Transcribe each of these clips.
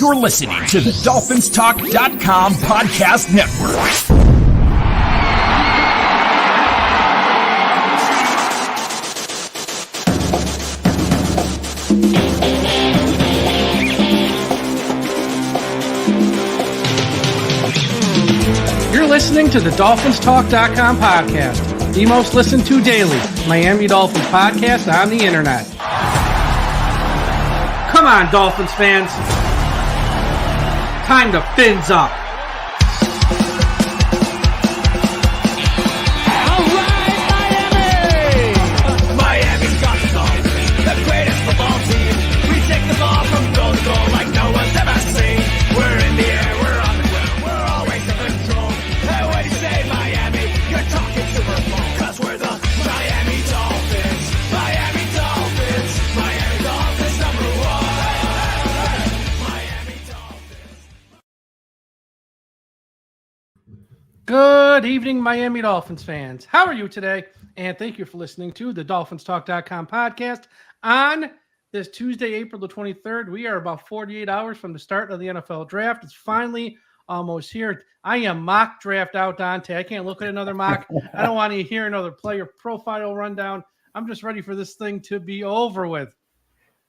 You're listening to the DolphinsTalk.com podcast network. You're listening to the DolphinsTalk.com podcast, the most listened to daily Miami Dolphins podcast on the internet. Come on, Dolphins fans. Time to fins up. All right, Miami! Miami's got the Dolphins, the greatest football team. We take the ball from goal to goal like no one's ever seen. We're in the air, we're on the ground, we're always in control. Hey, when you say Miami, you're talking Super Bowl. 'Cause we're the Miami Dolphins. Miami Dolphins. Miami Dolphins number one. Miami Dolphins. Good evening, Miami Dolphins fans. How are you today? And thank you for listening to the DolphinsTalk.com podcast on this Tuesday, April the 23rd. We are about 48 hours from the start of the NFL draft. It's finally almost here. I am mock draft out, Dante. I can't look at another mock. I don't want to hear another player profile rundown. I'm just ready for this thing to be over with.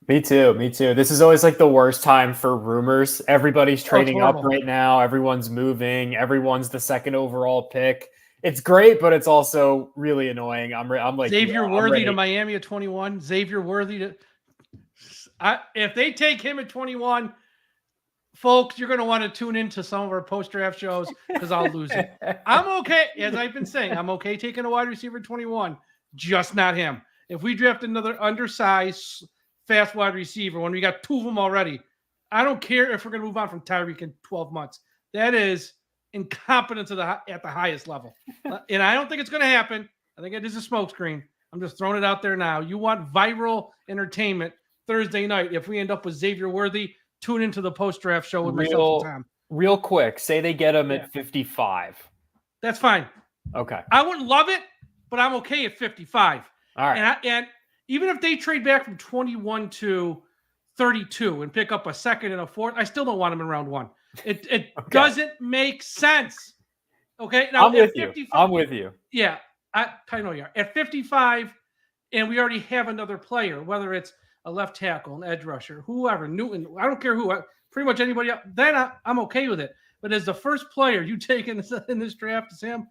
Me too. This is always like the worst time for rumors. Everybody's trading up right now. Everyone's moving. Everyone's the second overall pick. It's great, but it's also really annoying. I'm like Xavier Worthy to Miami at 21. Xavier Worthy to if they take him at 21, folks, you're going to want to tune into some of our post-draft shows because I'll lose it. I'm okay, as I've been saying, I'm okay taking a wide receiver at 21, just not him. If we draft another undersized, fast wide receiver when we got two of them already, I don't care if we're going to move on from Tyreek in 12 months. That is incompetence at the highest level. And I don't think it's going to happen. I think it is a smokescreen. I'm just throwing it out there now. You want viral entertainment Thursday night. If we end up with Xavier Worthy, tune into the post-draft show with myself and Tom. Real quick, say they get him at 55. That's fine. Okay. I wouldn't love it, but I'm okay at 55. All right. And even if they trade back from 21 to 32 and pick up a second and a fourth, I still don't want him in round one. It okay. Doesn't make sense. Okay. Now, I'm with you. Yeah. I know you are. At 55, and we already have another player, whether it's a left tackle, an edge rusher, whoever, Newton, I don't care who, pretty much anybody else, then I'm okay with it. But as the first player you take in this draft, Sam,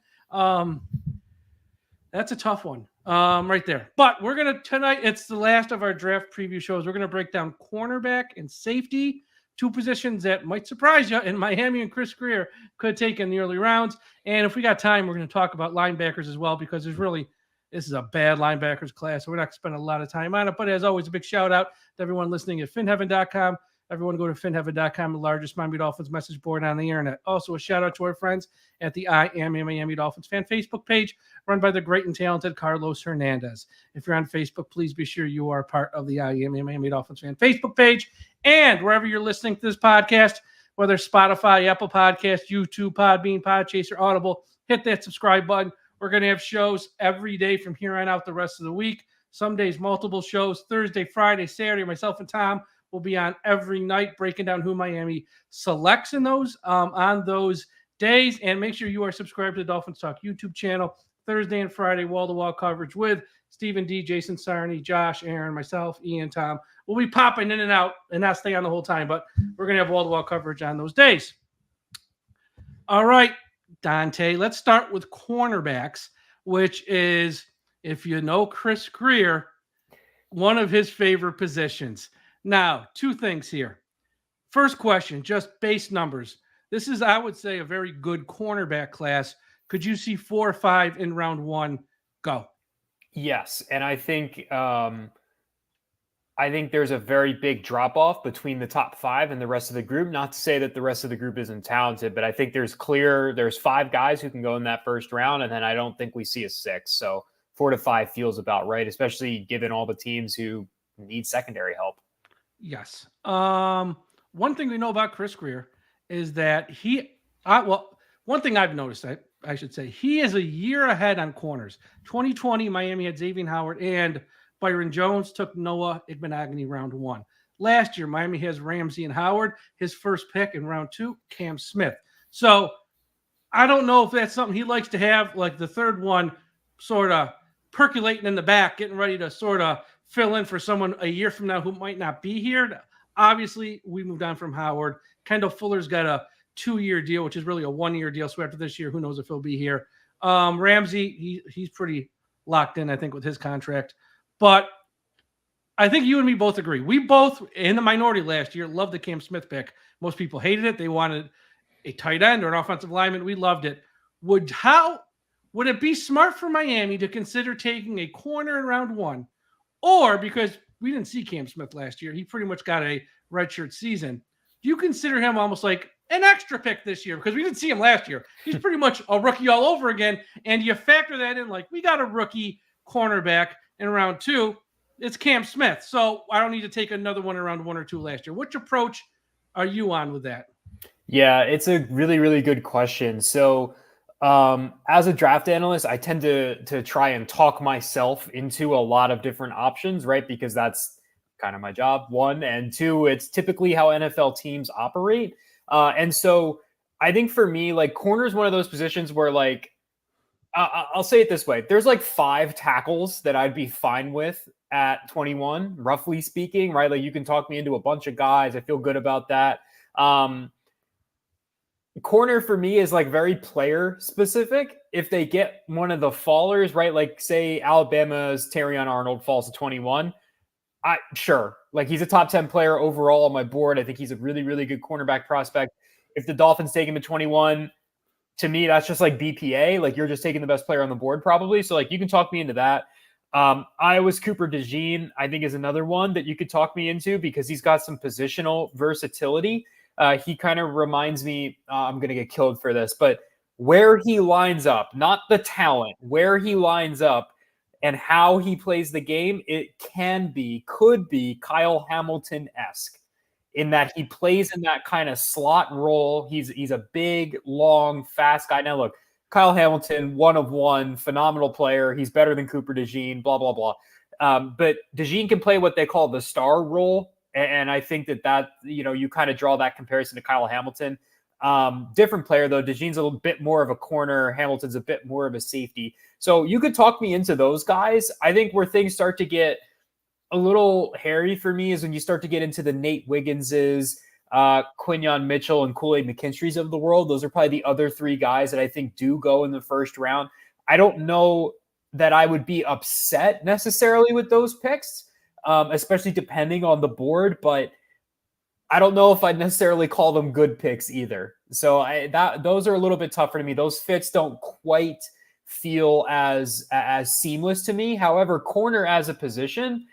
that's a tough one right there. But we're going to, tonight, it's the last of our draft preview shows. We're going to break down cornerback and safety, two positions that might surprise you, and Miami and Chris Grier could take in the early rounds. And if we got time, we're going to talk about linebackers as well, because this is a bad linebackers class, so we're not going to spend a lot of time on it. But as always, a big shout out to everyone listening at finheaven.com. Everyone go to finheaven.com, the largest Miami Dolphins message board on the internet. Also, a shout out to our friends at the I Am a Miami Dolphins fan Facebook page, run by the great and talented Carlos Hernandez. If you're on Facebook, please be sure you are part of the I Am a Miami Dolphins fan Facebook page. And wherever you're listening to this podcast, whether Spotify, Apple Podcasts, YouTube, Podbean, Podchaser, Audible, hit that subscribe button. We're going to have shows every day from here on out the rest of the week. Some days, multiple shows. Thursday, Friday, Saturday, myself and Tom will be on every night breaking down who Miami selects in those on those days. And make sure you are subscribed to the Dolphins Talk YouTube channel. Thursday and Friday, wall-to-wall coverage with Stephen D, Jason Sarney, Josh, Aaron, myself, Ian, Tom. We'll be popping in and out and not stay on the whole time, but we're going to have wall-to-wall coverage on those days. All right, Dante, let's start with cornerbacks, which is, if you know Chris Grier, one of his favorite positions. Now, two things here. First question, just base numbers. This is, I would say, a very good cornerback class. Could you see 4 or 5 in round one go? Yes, and I think there's a very big drop-off between the top 5 and the rest of the group. Not to say that the rest of the group isn't talented, but I think there's 5 guys who can go in that first round, and then I don't think we see a 6. So 4 to 5 feels about right, especially given all the teams who need secondary help. Yes. One thing we know about Chris Grier is that one thing I've noticed, I should say, he is a year ahead on corners. 2020, Miami had Xavier Howard and Byron Jones, took Noah Igbenogany round 1. last year, Miami has Ramsey and Howard. His first pick in round 2, Cam Smith. So I don't know if that's something he likes to have, like the third one sort of percolating in the back, getting ready to sort of fill in for someone a year from now who might not be here. Obviously, we moved on from Howard. Kendall Fuller's got a 2-year deal, which is really a 1-year deal. So after this year, who knows if he'll be here. Ramsey, he's pretty locked in, I think, with his contract. But I think you and me both agree. We both, in the minority last year, loved the Cam Smith pick. Most people hated it. They wanted a tight end or an offensive lineman. We loved it. Would it be smart for Miami to consider taking a corner in round 1? Or, because we didn't see Cam Smith last year, he pretty much got a redshirt season. Do you consider him almost like an extra pick this year? Because we didn't see him last year. He's pretty much a rookie all over again. And you factor that in, like, we got a rookie cornerback in round 2. It's Cam Smith. So I don't need to take another one in round 1 or 2 last year. Which approach are you on with that? Yeah, it's a really, really good question. So as a draft analyst, I tend to try and talk myself into a lot of different options, right? Because that's kind of my job, 1. And 2, it's typically how NFL teams operate. And so I think for me, like, corner is one of those positions where, like, I'll say it this way. There's like 5 tackles that I'd be fine with at 21, roughly speaking, right? Like, you can talk me into a bunch of guys. I feel good about that. Corner for me is like very player specific. If they get one of the fallers, right? Like, say Alabama's Terrion Arnold falls to 21. Sure. Like, he's a top 10 player overall on my board. I think he's a really, really good cornerback prospect. If the Dolphins take him at 21, to me, that's just like BPA. Like, you're just taking the best player on the board probably. So, like, you can talk me into that. Iowa's Cooper DeJean, I think, is another one that you could talk me into because he's got some positional versatility. He kind of reminds me, I'm going to get killed for this, but where he lines up, not the talent, where he lines up and how he plays the game, it could be Kyle Hamilton-esque in that he plays in that kind of slot role. He's a big, long, fast guy. Now, look, Kyle Hamilton, 1 of 1, phenomenal player. He's better than Cooper DeJean, blah, blah, blah. But DeJean can play what they call the star role. And I think that, you kind of draw that comparison to Kyle Hamilton. Different player, though. DeJean's a little bit more of a corner. Hamilton's a bit more of a safety. So you could talk me into those guys. I think where things start to get a little hairy for me is when you start to get into the Nate Wigginses, Quinyon Mitchell, and Kool-Aid McKinstry's of the world. Those are probably the other 3 guys that I think do go in the first round. I don't know that I would be upset necessarily with those picks. Especially depending on the board, but I don't know if I'd necessarily call them good picks either. So those are a little bit tougher to me. Those fits don't quite feel as seamless to me. However, corner as a position,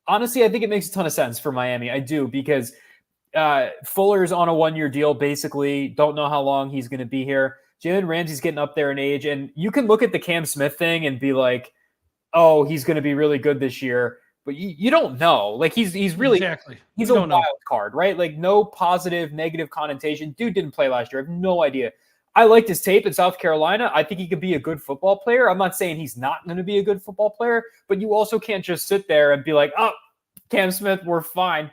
honestly, I think it makes a ton of sense for Miami. I do, because Fuller's on a 1-year deal, basically. Don't know how long he's going to be here. Jalen Ramsey's getting up there in age, and you can look at the Cam Smith thing and be like, oh, he's going to be really good this year. But you don't know. Like, he's really exactly. He's a wild card, right? Like, no positive, negative connotation. Dude didn't play last year. I have no idea. I liked his tape in South Carolina. I think he could be a good football player. I'm not saying he's not going to be a good football player, but you also can't just sit there and be like, oh, Cam Smith, we're fine.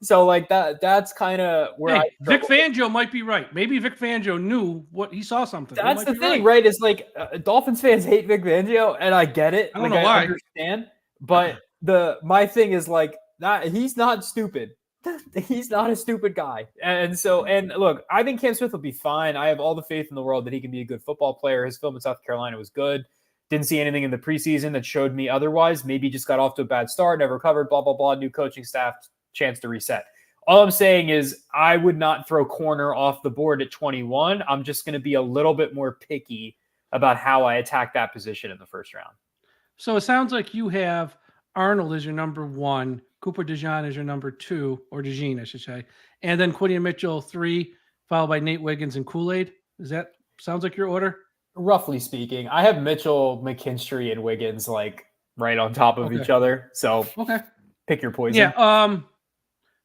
So like that's kind of where Vic Fangio might be right. Maybe Vic Fangio knew what he saw something. That's the thing, right? It's like Dolphins fans hate Vic Fangio, and I get it. I don't know why. I understand. But my thing is like he's not stupid. He's not a stupid guy. And look, I think Cam Smith will be fine. I have all the faith in the world that he can be a good football player. His film in South Carolina was good. Didn't see anything in the preseason that showed me otherwise. Maybe just got off to a bad start, never recovered, blah, blah, blah, new coaching staff, chance to reset. All I'm saying is I would not throw corner off the board at 21. I'm just going to be a little bit more picky about how I attack that position in the first round. So it sounds like you have Arnold as your number 1, Cooper DeJean as your number 2, or DeJean, I should say, and then Quinyon Mitchell 3, followed by Nate Wiggins and Kool-Aid. Does that sounds like your order? Roughly speaking. I have Mitchell, McKinstry, and Wiggins like right on top of each other. So pick your poison. Yeah.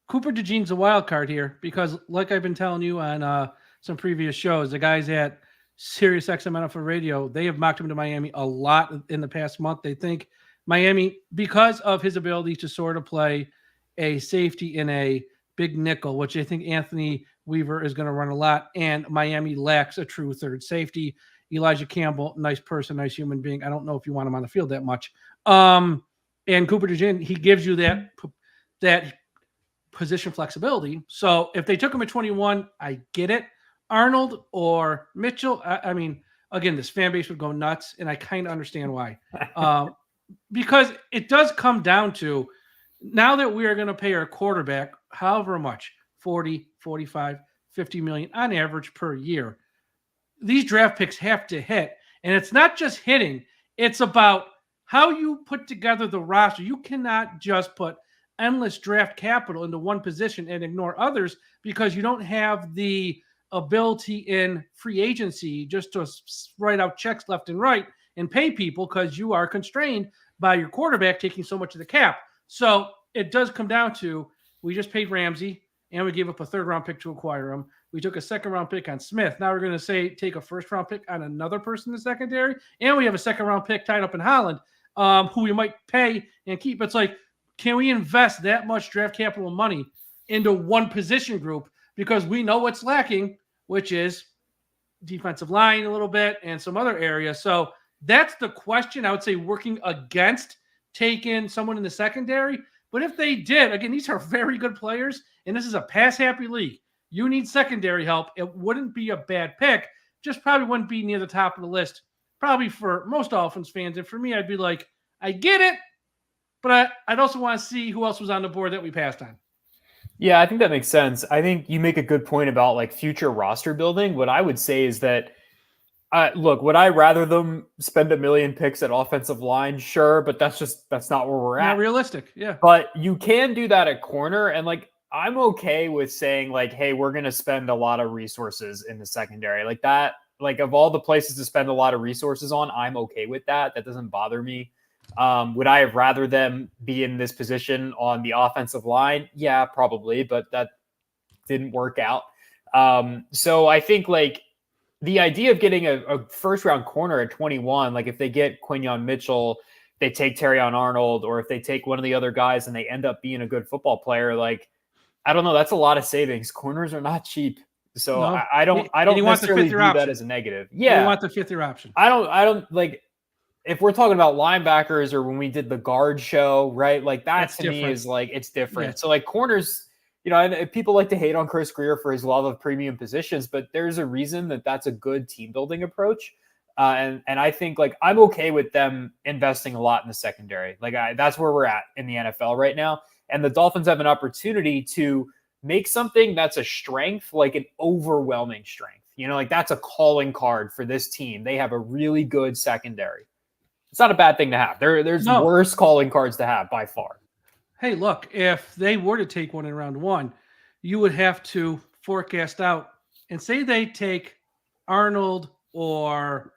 Cooper DeJean's a wild card here because, like I've been telling you on some previous shows, the guys at Sirius XM NFL Radio, they have mocked him to Miami a lot in the past month. They think Miami, because of his ability to sort of play a safety in a big nickel, which I think Anthony Weaver is going to run a lot, and Miami lacks a true third safety. Elijah Campbell, nice person, nice human being. I don't know if you want him on the field that much. And Cooper DeJean, he gives you that position flexibility. So if they took him at 21, I get it. Arnold or Mitchell, I mean, again, this fan base would go nuts, and I kind of understand why. Because it does come down to, now that we are going to pay our quarterback however much, 40, 45, 50 million on average per year, these draft picks have to hit. And it's not just hitting, it's about how you put together the roster. You cannot just put endless draft capital into one position and ignore others, because you don't have the ability in free agency just to write out checks left and right and pay people, because you are constrained by your quarterback taking so much of the cap. So it does come down to, we just paid Ramsey and we gave up a 3rd round pick to acquire him. We took a 2nd round pick on Smith. Now we're going to take a 1st round pick on another person in the secondary. And we have a 2nd round pick tied up in Holland, who we might pay and keep. It's like, can we invest that much draft capital money into one position group? Because we know what's lacking, which is defensive line a little bit and some other areas. So that's the question. I would say working against taking someone in the secondary. But if they did, again, these are very good players, and this is a pass-happy league. You need secondary help. It wouldn't be a bad pick. Just probably wouldn't be near the top of the list, probably for most Dolphins fans. And for me, I'd be like, I get it, but I'd also want to see who else was on the board that we passed on. Yeah, I think that makes sense. I think you make a good point about like future roster building. What I would say is that, look, would I rather them spend $1 million picks at offensive line? Sure, but that's not where we're at. Not realistic, yeah. But you can do that at corner, and like I'm okay with saying like, hey, we're going to spend a lot of resources in the secondary like that. Like of all the places to spend a lot of resources on, I'm okay with that. That doesn't bother me. Would I have rather them be in this position on the offensive line? Yeah, probably, but that didn't work out. So I think like the idea of getting a 1st round corner at 21, like if they get Quinyon Mitchell, they take Terrion Arnold, or if they take one of the other guys and they end up being a good football player, like, I don't know, that's a lot of savings. Corners are not cheap. So no. I don't necessarily view that as a negative. Yeah. You want the 5th year option. I don't like, if we're talking about linebackers or when we did the guard show, right? Like that's to different. Me is like, it's different. Yeah. So like corners, you know, and people like to hate on Chris Grier for his love of premium positions, but there's a reason that that's a good team building approach. And I think like, I'm okay with them investing a lot in the secondary. Like that's where we're at in the NFL right now. And the Dolphins have an opportunity to make something that's a strength, like an overwhelming strength. You know, like that's a calling card for this team. They have a really good secondary. It's not a bad thing to have. There's worse calling cards to have by far. Hey, look, if they were to take one in round 1, you would have to forecast out and say they take Arnold or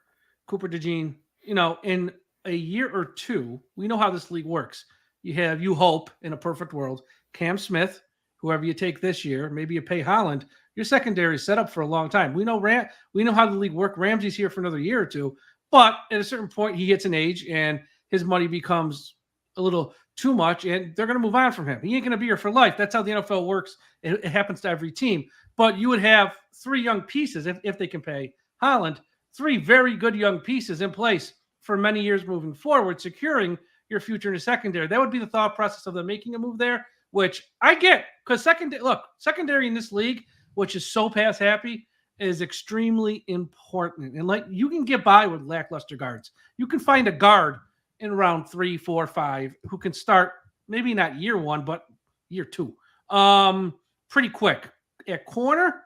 Cooper DeJean, you know, in a year or 2, we know how this league works. You hope in a perfect world, Cam Smith, whoever you take this year, maybe you pay Holland, your secondary is set up for a long time. We know how the league works. Ramsey's here for another year or 2. But at a certain point, he hits an age and his money becomes a little too much, and they're going to move on from him. He ain't going to be here for life. That's how the NFL works. It happens to every team. But you would have 3 young pieces, if they can pay Holland, 3 very good young pieces in place for many years moving forward, securing your future in the secondary. That would be the thought process of them making a move there, which I get. Because secondary in this league, which is so pass happy, is extremely important. And like you can get by with lackluster guards. You can find a guard in round 3, 4, 5 who can start maybe not year 1, but year 2. Pretty quick. At corner,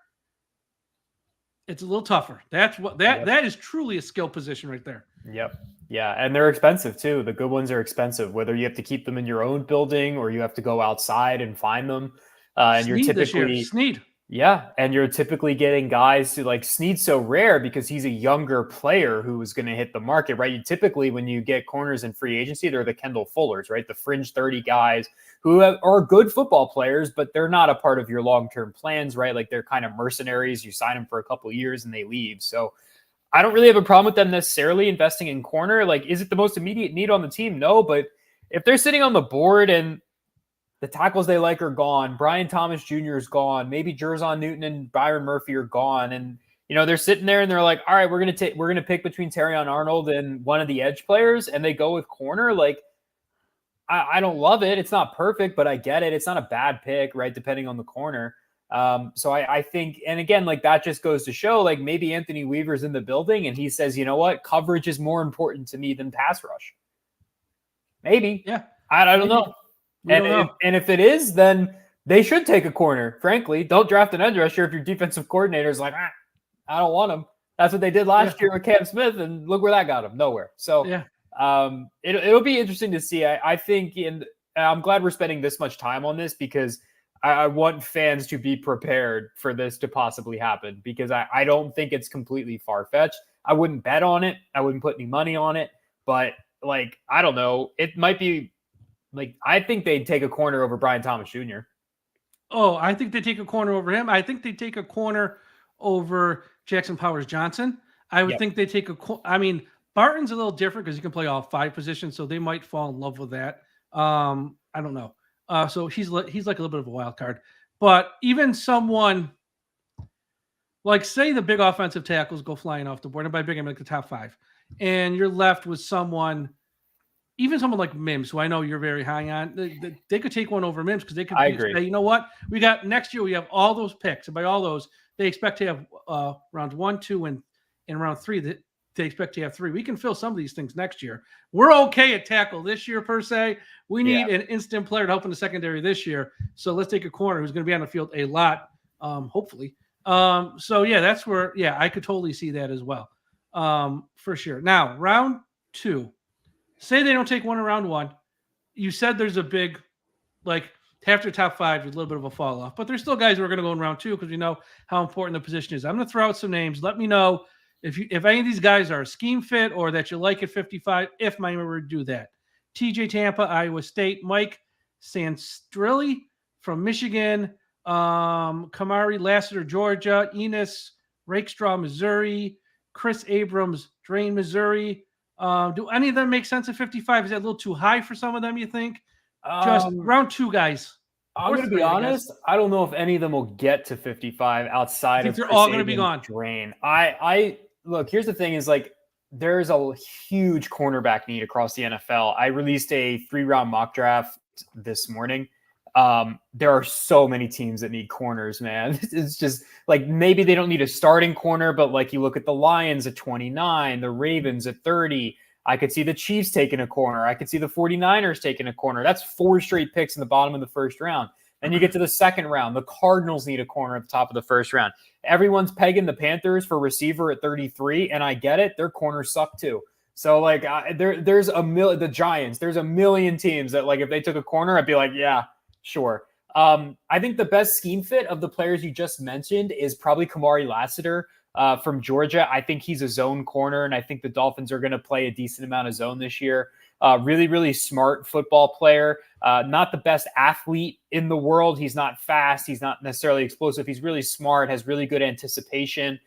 it's a little tougher. That is truly a skill position right there. Yep. Yeah. And they're expensive too. The good ones are expensive, whether you have to keep them in your own building or you have to go outside and find them. And you're typically Sneed. Yeah. And you're typically getting guys who like Sneed's so rare because he's a younger player who is going to hit the market, right? You typically, when you get corners in free agency, they're the Kendall Fullers, right? The fringe 30 guys who are good football players, but they're not a part of your long-term plans, right? Like they're kind of mercenaries. You sign them for a couple of years and they leave. So I don't really have a problem with them necessarily investing in corner. Like, is it the most immediate need on the team? No, but if they're sitting on the board and The tackles they like are gone. Brian Thomas Jr. is gone. Maybe Jerzon Newton and Byron Murphy are gone. And, they're sitting there and they're like, all right, we're going to pick between Terrion Arnold and one of the edge players. And they go with corner. Like, I don't love it. It's not perfect, but I get it. It's not a bad pick, right? Depending on the corner. So I think, and again, like that just goes to show, like maybe Anthony Weaver's in the building and he says, you know what? Coverage is more important to me than pass rush. Maybe. Yeah. I don't know. And if it is, then they should take a corner, frankly. Don't draft an edge rusher if your defensive coordinator is like, I don't want him. That's what they did last year with Cam Smith, and look where that got him. Nowhere. So it'll be interesting to see. I think, I'm glad we're spending this much time on this because I want fans to be prepared for this to possibly happen because I don't think it's completely far-fetched. I wouldn't bet on it. I wouldn't put any money on it. But, like, I don't know. It might be – like, I think they'd take a corner over Brian Thomas Jr. Oh, I think they take a corner over him. I think they take a corner over Jackson Powers Johnson. I would think they take Barton's a little different because he can play all 5 positions, so they might fall in love with that. I don't know. So he's like a little bit of a wild card. But even someone like, say the big offensive tackles go flying off the board, and by big I mean like the top 5, and you're left with someone like Mims, who I know you're very high on. They could take one over Mims because they could say, you know what? We got next year, we have all those picks. And by all those, they expect to have rounds 1, 2, and round 3 that they expect to have 3. We can fill some of these things next year. We're okay at tackle this year, per se. We need an instant player to help in the secondary this year. So let's take a corner who's going to be on the field a lot, hopefully. That's where, I could totally see that as well, for sure. Now, round 2. Say they don't take one in round 1. You said there's a big, like, after top 5, there's a little bit of a fall off. But there's still guys who are going to go in round 2 because we know how important the position is. I'm going to throw out some names. Let me know if any of these guys are a scheme fit or that you like at 55, if Miami were to do that. TJ Tampa, Iowa State. Mike Sanstrilli from Michigan. Kamari Lassiter, Georgia. Enos Rakestraw, Missouri. Chris Abrams, Drain, Missouri. Do any of them make sense at 55? Is that a little too high for some of them, you think? Just round 2 guys. I'm going to be honest. I don't know if any of them will get to 55 outside of they're all going to be gone. Drain. I look, here's the thing is, like, there's a huge cornerback need across the NFL. I released a 3-round mock draft this morning. There are so many teams that need corners, man. It's just like, maybe they don't need a starting corner, but like you look at the Lions at 29, the Ravens at 30. I could see the Chiefs taking a corner. I could see the 49ers taking a corner. That's 4 straight picks in the bottom of the first round. Then you get to the second round. The Cardinals need a corner at the top of the first round. Everyone's pegging the Panthers for receiver at 33, and I get it. Their corners suck too. So, like, there's the Giants. There's a million teams that, like, if they took a corner, I'd be like, yeah, sure. I think the best scheme fit of the players you just mentioned is probably Kamari Lassiter from Georgia. I think he's a zone corner, and I think the Dolphins are going to play a decent amount of zone this year. Really, really smart football player. Not the best athlete in the world. He's not fast. He's not necessarily explosive. He's really smart, has really good anticipation.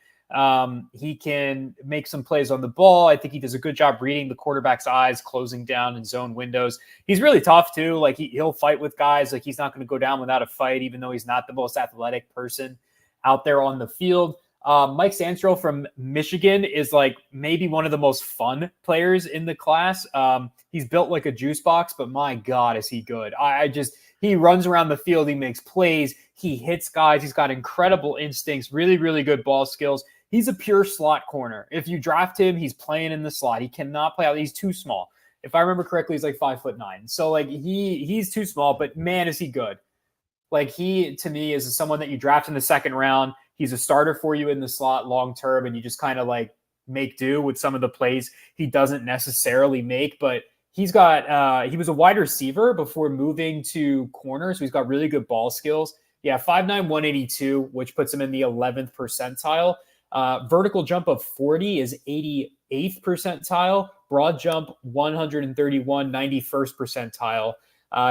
He can make some plays on the ball. I think he does a good job reading the quarterback's eyes, closing down in zone windows. He's really tough too. Like he'll fight with guys. Like he's not going to go down without a fight, even though he's not the most athletic person out there on the field. Mike Sandstroll from Michigan is like maybe one of the most fun players in the class. He's built like a juice box, but my God, is he good. He runs around the field. He makes plays. He hits guys. He's got incredible instincts, really, really good ball skills. He's a pure slot corner. If you draft him, he's playing in the slot. He cannot play out. He's too small. If I remember correctly, he's like 5'9". So like he's too small, but man, is he good. Like he, to me, is someone that you draft in the second round. He's a starter for you in the slot long-term, and you just kind of like make do with some of the plays he doesn't necessarily make, but he's got, he was a wide receiver before moving to corner. So he's got really good ball skills. Yeah. 5'9", 182, which puts him in the 11th percentile. Vertical jump of 40 is 88th percentile. Broad jump 131, 91st percentile.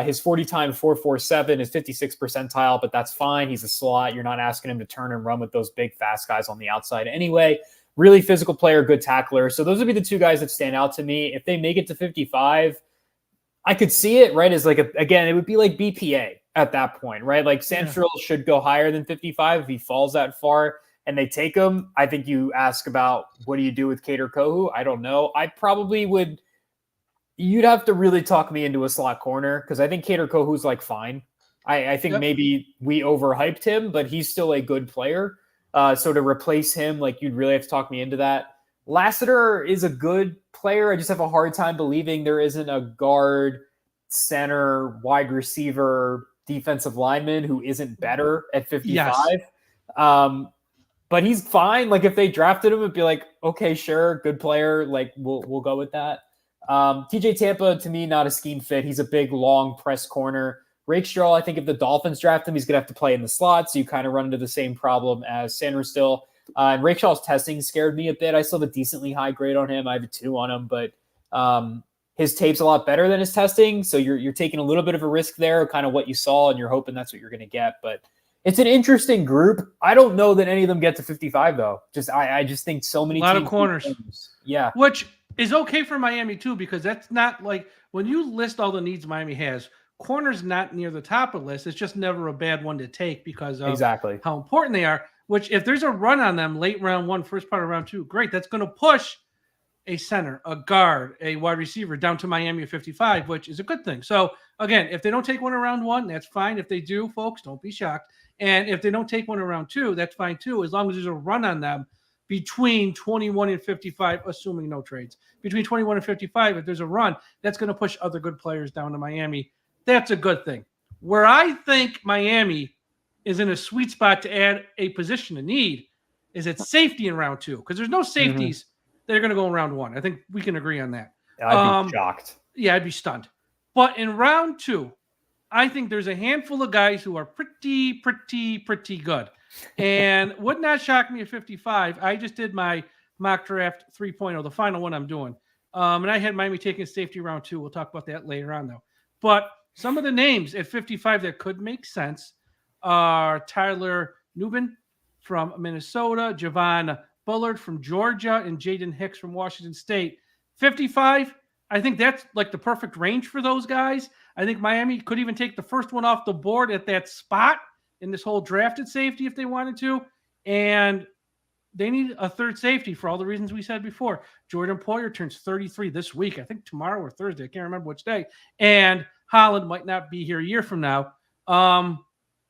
His 40 time 4.47 is 56th percentile, but that's fine. He's a slot. You're not asking him to turn and run with those big fast guys on the outside anyway. Really physical player, good tackler. So those would be the two guys that stand out to me. If they make it to 55, I could see it, right, as like, again, it would be like BPA at that point, right? Like Central should go higher than 55 if he falls that far and they take him. I think you ask about what do you do with Kader Kohu? I don't know. I probably would – you'd have to really talk me into a slot corner because I think Kader Kohu's like fine. I think maybe we overhyped him, but he's still a good player. So to replace him, like you'd really have to talk me into that. Lassiter is a good player. I just have a hard time believing there isn't a guard, center, wide receiver, defensive lineman who isn't better at 55. Yes. But he's fine. Like if they drafted him, it'd be like, okay, sure, good player. Like we'll go with that. TJ Tampa, to me, not a scheme fit. He's a big, long press corner. Rakestraw, I think if the Dolphins draft him, he's going to have to play in the slot. So you kind of run into the same problem as Sanders still. And Rakeshaw's testing scared me a bit. I still have a decently high grade on him. I have a 2 on him, but his tape's a lot better than his testing. So you're taking a little bit of a risk there, kind of what you saw, and you're hoping that's what you're going to get. But it's an interesting group. I don't know that any of them get to 55, though. I just think so many. A lot of corners. Yeah. Which is okay for Miami, too, because that's not like when you list all the needs Miami has, corner's not near the top of the list. It's just never a bad one to take because of how important they are. Which, if there's a run on them late round 1, first part of round 2, great. That's going to push a center, a guard, a wide receiver down to Miami at 55, which is a good thing. So, again, if they don't take one around 1, that's fine. If they do, folks, don't be shocked. And if they don't take one around 2, that's fine too, as long as there's a run on them between 21 and 55, assuming no trades. Between 21 and 55, if there's a run, that's going to push other good players down to Miami. That's a good thing. Where I think Miami is in a sweet spot to add a position of need is at safety in round 2, because there's no safeties that are going to go in round 1. I think we can agree on that. I'd be shocked. Yeah, I'd be stunned. But in round 2, I think there's a handful of guys who are pretty good. And would not shock me at 55. I just did my mock draft 3.0, the final one I'm doing. And I had Miami taking safety round 2. We'll talk about that later on, though. But some of the names at 55 that could make sense are Tyler Nubin from Minnesota, Javon Bullard from Georgia, and Jaden Hicks from Washington State. 55, I think that's like the perfect range for those guys. I think Miami could even take the first one off the board at that spot in this whole drafted safety if they wanted to. And they need a third safety for all the reasons we said before. Jordan Poyer turns 33 this week, I think tomorrow or Thursday. I can't remember which day. And Holland might not be here a year from now.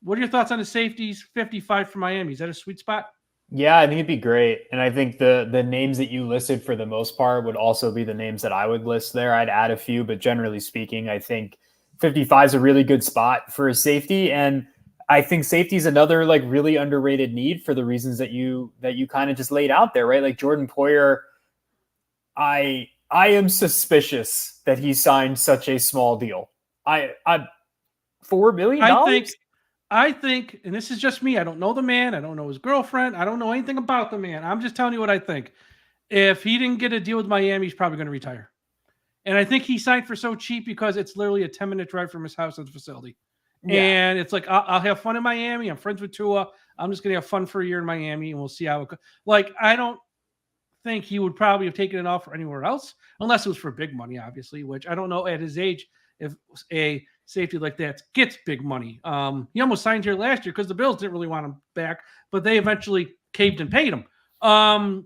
What are your thoughts on the safeties 55 for Miami? Is that a sweet spot? Yeah, I think it'd be great. And I think the names that you listed for the most part would also be the names that I would list there. I'd add a few, but generally speaking, I think 55 is a really good spot for a safety. And I think safety is another like really underrated need for the reasons that you kind of just laid out there, right? Like Jordan Poyer, I am suspicious that he signed such a small deal. I $4 million. I think, and this is just me, I don't know the man, I don't know his girlfriend, I don't know anything about the man. I'm just telling you what I think. If he didn't get a deal with Miami, he's probably going to retire. And I think he signed for so cheap because it's literally a 10-minute drive from his house to the facility. Yeah. And it's like, I'll have fun in Miami. I'm friends with Tua. I'm just going to have fun for a year in Miami, and we'll see how it goes. Like, I don't think he would probably have taken an offer anywhere else, unless it was for big money, obviously, which I don't know at his age if a safety like that gets big money. He almost signed here last year because the Bills didn't really want him back, but they eventually caved and paid him. I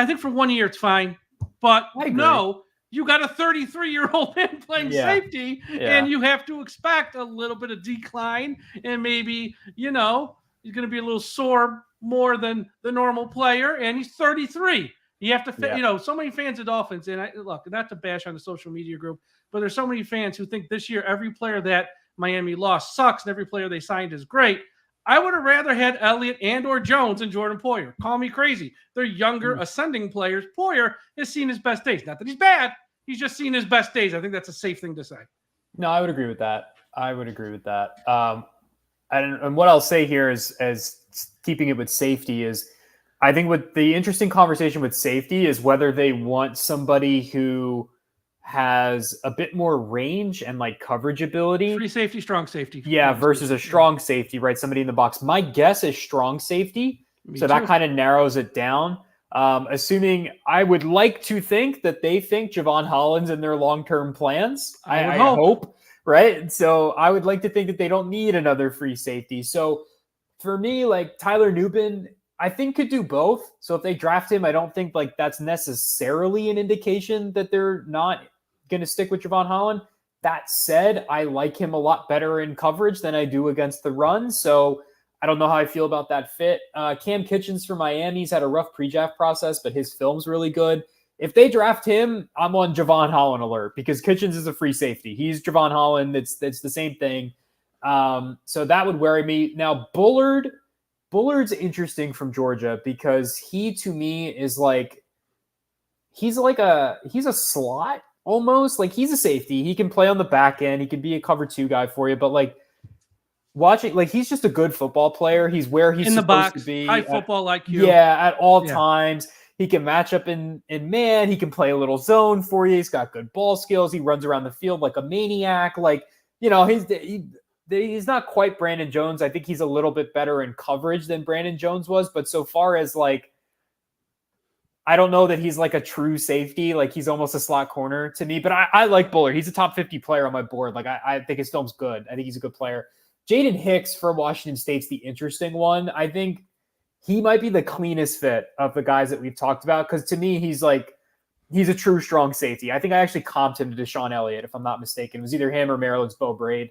think for 1 year it's fine, but no, you got a 33-year-old man playing safety, and you have to expect a little bit of decline, and maybe, he's going to be a little sore more than the normal player, and he's 33. You have to, so many fans of Dolphins, and look, not to bash on the social media group, but there's so many fans who think this year every player that Miami lost sucks and every player they signed is great. I would have rather had Elliott and or Jones and Jordan Poyer. Call me crazy. They're younger, ascending players. Poyer has seen his best days. Not that he's bad. He's just seen his best days. I think that's a safe thing to say. No, I would agree with that. And what I'll say here is, as keeping it with safety, is I think what the interesting conversation with safety is whether they want somebody who has a bit more range and like coverage ability. Free safety, strong safety. Yeah, versus a strong safety, right? Somebody in the box. My guess is strong safety. So that kind of narrows it down. Assuming I would like to think that they think Javon Holland's in their long-term plans. I hope, right? So I would like to think that they don't need another free safety. So for me, like Tyler Nubin, I think could do both. So if they draft him, I don't think like that's necessarily an indication that they're not going to stick with Javon Holland. That said, I like him a lot better in coverage than I do against the run. So I don't know how I feel about that fit. Cam Kitchens for Miami's had a rough pre-draft process, but his film's really good. If they draft him, I'm on Javon Holland alert because Kitchens is a free safety. He's Javon Holland. It's the same thing. So that would worry me. Now, Bullard's interesting from Georgia because he, to me, is like, he's a slot almost. Like he's a safety. He can play on the back end. He can be a cover 2 guy for you, but like, watching, like he's just a good football player. He's where he's in the supposed box, to be. high football IQ. Yeah, at all times. He can match up in man. He can play a little zone for you. He's got good ball skills. He runs around the field like a maniac. Like, you know, he's not quite Brandon Jones. I think he's a little bit better in coverage than Brandon Jones was. But so far as like, I don't know that he's like a true safety. Like he's almost a slot corner to me. But I like Bullard. He's a top 50 player on my board. Like I think his film's good. I think he's a good player. Jaden Hicks from Washington State's the interesting one. I think he might be the cleanest fit of the guys that we've talked about because to me, he's a true strong safety. I think I actually comped him to Deshaun Elliott, if I'm not mistaken. It was either him or Maryland's Bo Braid.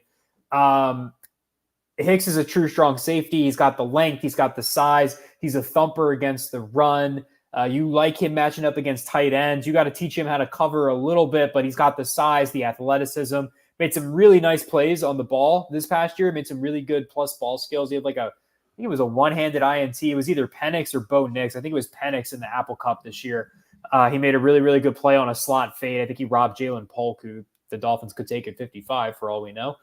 Hicks is a true strong safety. He's got the length. He's got the size. He's a thumper against the run. You like him matching up against tight ends. You got to teach him how to cover a little bit, but he's got the size, the athleticism. Made some really nice plays on the ball this past year. Made some really good plus ball skills. He had I think it was a one-handed INT. It was either Penix or Bo Nix. I think it was Penix in the Apple Cup this year. He made a really, really good play on a slot fade. I think he robbed Jaylen Polk, who the Dolphins could take at 55 for all we know.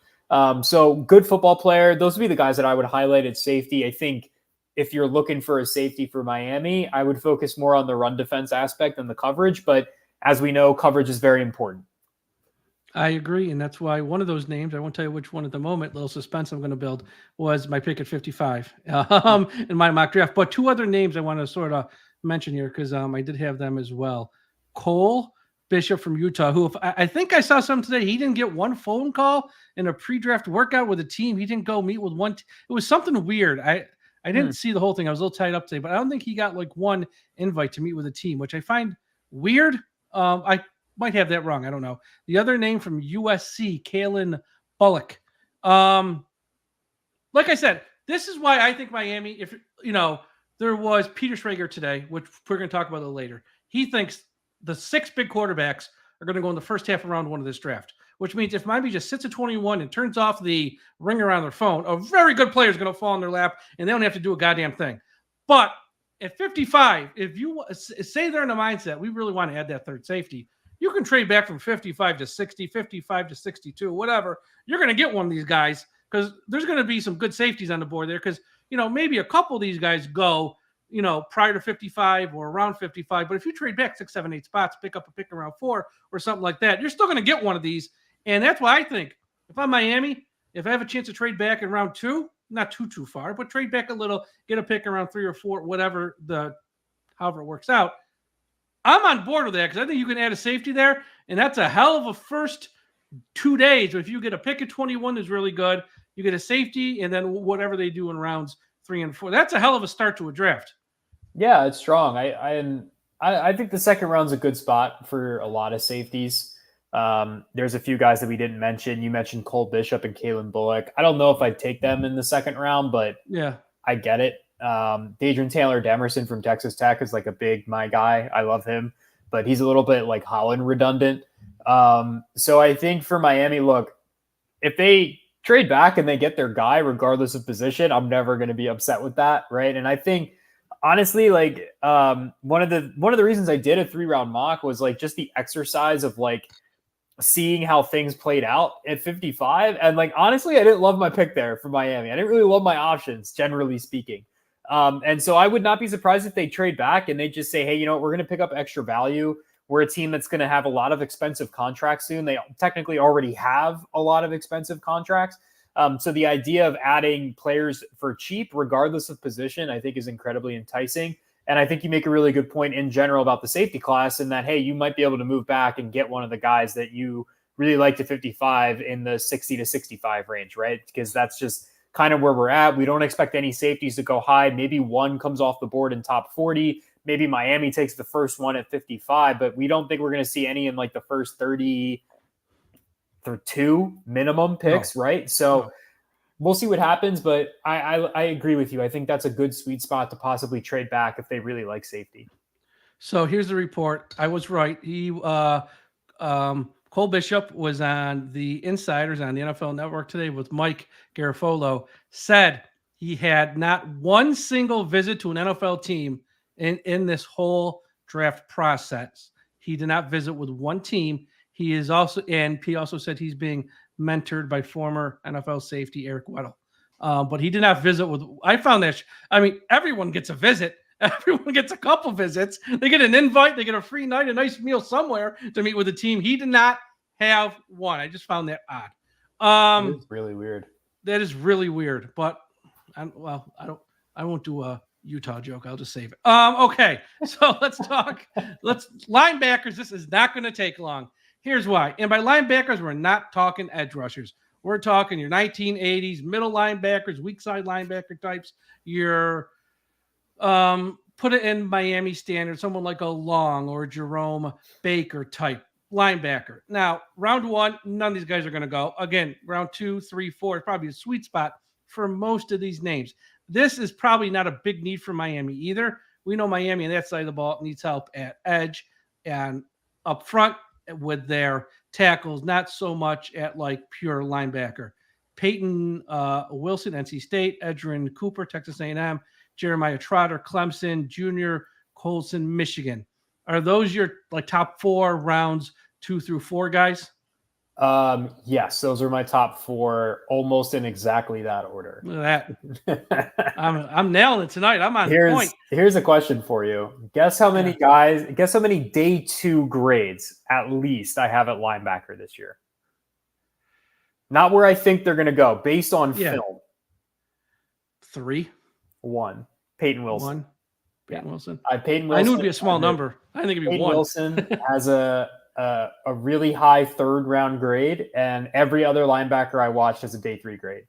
So good football player. Those would be the guys that I would highlight at safety. I think if you're looking for a safety for Miami, I would focus more on the run defense aspect than the coverage. But as we know, coverage is very important. I agree, and that's why one of those names, I won't tell you which one at the moment, little suspense I'm going to build, was my pick at 55 in my mock draft. But 2 other names I want to sort of mention here because I did have them as well. Cole Bishop from Utah, who I think I saw some today. He didn't get one phone call in a pre-draft workout with a team. He didn't go meet with one. It was something weird. I didn't see the whole thing. I was a little tied up today, but I don't think he got like one invite to meet with a team, which I find weird. I might have that wrong. I don't know. The other name from USC, Kalen Bullock. Like I said, this is why I think Miami, if there was Peter Schrager today, which we're going to talk about a little later. He thinks the 6 big quarterbacks are going to go in the first half of round 1 of this draft, which means if Miami just sits at 21 and turns off the ringer on their phone, a very good player is going to fall in their lap and they don't have to do a goddamn thing. But at 55, if you say they're in the mindset, we really want to add that third safety, you can trade back from 55 to 60, 55 to 62, whatever. You're going to get one of these guys because there's going to be some good safeties on the board there because, maybe a couple of these guys go, prior to 55 or around 55. But if you trade back 6, 7, 8 spots, pick up a pick around 4 or something like that, you're still going to get one of these. And that's why I think if I'm Miami, if I have a chance to trade back in round 2, not too far, but trade back a little, get a pick around 3 or 4, however it works out. I'm on board with that because I think you can add a safety there, and that's a hell of a first 2 days. If you get a pick at 21 is really good. You get a safety, and then whatever they do in rounds 3 and 4. That's a hell of a start to a draft. Yeah, it's strong. I think the second round's a good spot for a lot of safeties. There's a few guys that we didn't mention. You mentioned Cole Bishop and Kalen Bullock. I don't know if I'd take them in the second round, but yeah, I get it. Dadrian Taylor Demerson from Texas Tech is like a big my guy. I love him, but he's a little bit like Holland redundant. So I think for Miami, look, if they trade back and they get their guy regardless of position, I'm never going to be upset with that, right? And I think honestly, like one of the reasons I did a 3-round mock was like just the exercise of like seeing how things played out at 55. And like honestly, I didn't love my pick there for Miami. I didn't really love my options, generally speaking. And so I would not be surprised if they trade back and they just say, hey, we're going to pick up extra value. We're a team that's going to have a lot of expensive contracts soon. They technically already have a lot of expensive contracts. So the idea of adding players for cheap, regardless of position, I think is incredibly enticing. And I think you make a really good point in general about the safety class, and that, hey, you might be able to move back and get one of the guys that you really like to 55 in the 60 to 65 range, right? Because that's just kind of where we're at. We don't expect any safeties to go high. Maybe one comes off the board in top 40. Maybe Miami takes the first one at 55, but we don't think we're going to see any in like the first 30 or 2 minimum picks, right? So we'll see what happens, but I agree with you. I think that's a good sweet spot to possibly trade back if they really like safety. So here's the report. I was right. Cole Bishop was on the Insiders on the NFL Network today with Mike Garafolo, said he had not one single visit to an NFL team in this whole draft process. He did not visit with one team. He also said he's being mentored by former NFL safety Eric Waddle. But he did not visit with, I found that, everyone gets a visit. Everyone gets a couple visits. They get an invite. They get a free night, a nice meal somewhere to meet with the team. He did not have one. I just found that odd. It's really weird. That is really weird. But I won't do a Utah joke. I'll just save it. Okay, so let's talk. Linebackers. This is not going to take long. Here's why. And by linebackers, we're not talking edge rushers. We're talking your 1980s middle linebackers, weak side linebacker types. Your put it in Miami standard, someone like a Long or Jerome Baker type linebacker. Now, round 1, none of these guys are going to go. Again, round 2, 3, 4 is probably a sweet spot for most of these names. This is probably not a big need for Miami either. We know Miami on that side of the ball needs help at edge and up front with their tackles, not so much at like pure linebacker. Peyton Wilson, NC State, Edgerrin Cooper, Texas A&M, Jeremiah Trotter, Clemson, Junior Colson, Michigan. Are those your like top 4 rounds 2 through 4 guys? Yes, those are my top 4, almost in exactly that order. Look at that. I'm nailing it tonight. I'm on point. Here's a question for you. Guess how many day 2 grades at least I have at linebacker this year? Not where I think they're going to go, based on film. 3. 1. Peyton Wilson. Peyton Wilson. Peyton Wilson. I knew it'd be a small number. I think it'd be Peyton 1. Wilson has a really high 3rd round grade, and every other linebacker I watched has a day 3 grade.